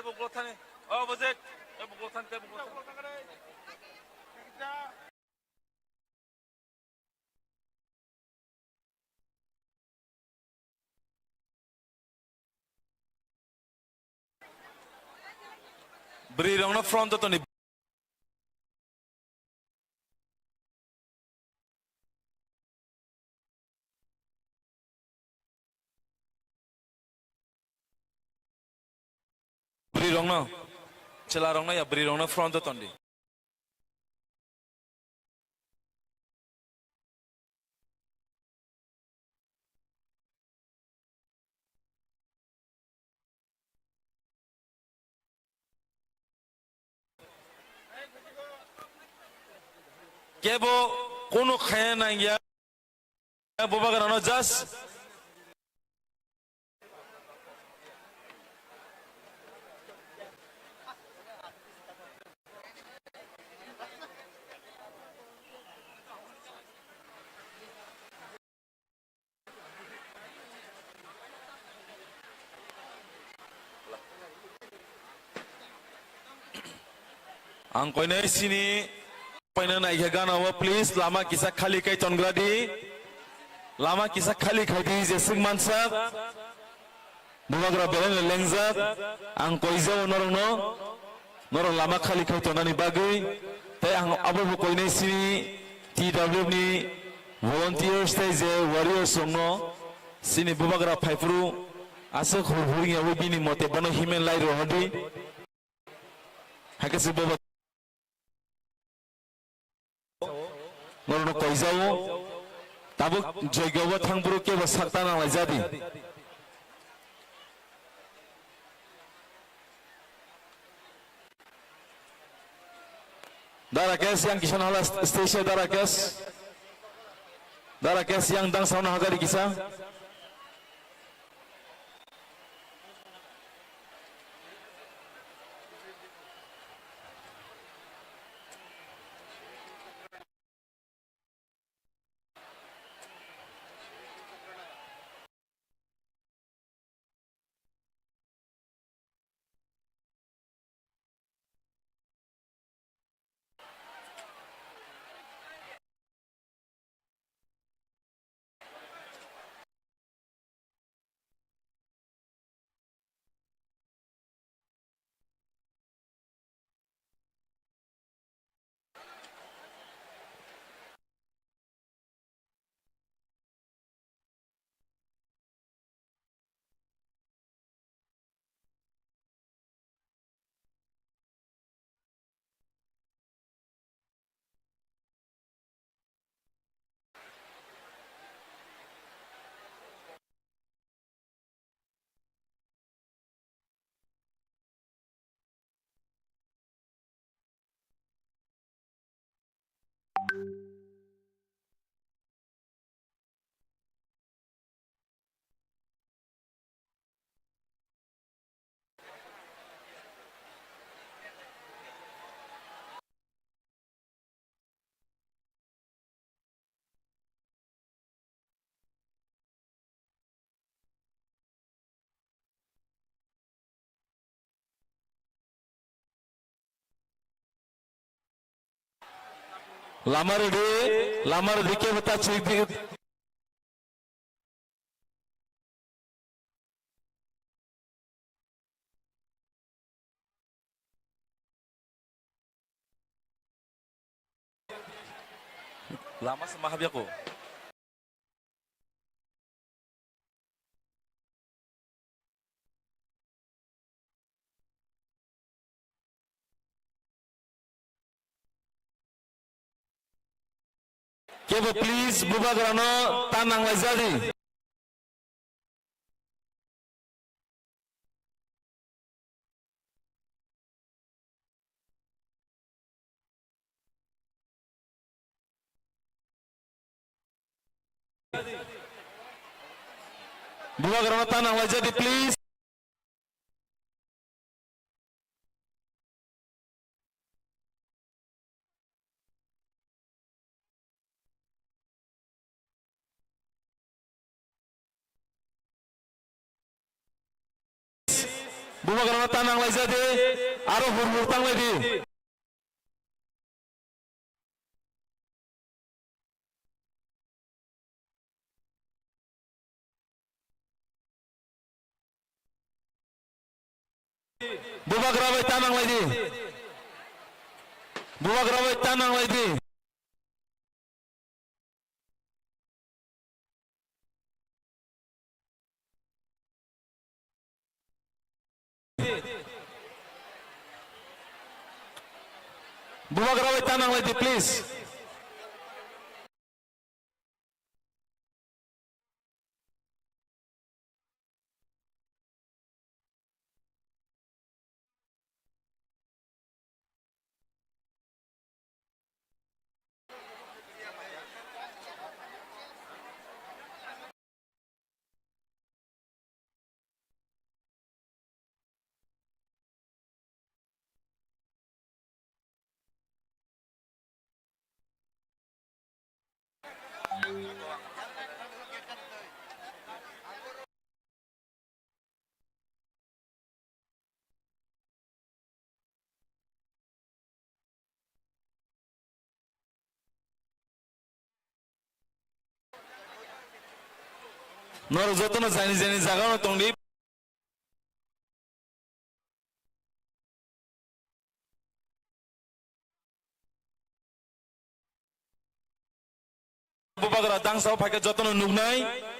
Bogotane. Oh, was it? Bogotane, Bogotane. Beri rong na front to ni. Beri rong na. Cela rong na ya beri rong na front to ni. Kebo kono khaya na ya. Boba karano just. Ang koi na sini. Paina na igana wa please lama kisa khali kai tongradi. Lama kisa khali khai di jesing mansa. Bumagra belen lengzat. Ang koi zau norong norong lama khali khai tonani bagui. Tay ang abu koi na sini TW ni volunteers tay je warriors songo. Sini bumagra phaifru asa khurhuri yawi bini mote bano human lai rohadi. Hakasi baba Norno koizao tabuk joygawa thangburu ke basakta na lajadi Darakes yang kisan hala station Darakes yang dang sauna hagari kisa lamar dike bata chidi lama semahab ko Kebo please buba grano tanang lajadi buba grano tanang lajadi please Bubagrama tanang laijadi aro hurhur tanglaidi. Bubagrama tanang laidi. Bubagrama tanang laidi. Bubagrama tanang laidi, please. Nor jotono jani jani jagano tongdi. Bubagra dangsaw pakai jotono nugnai.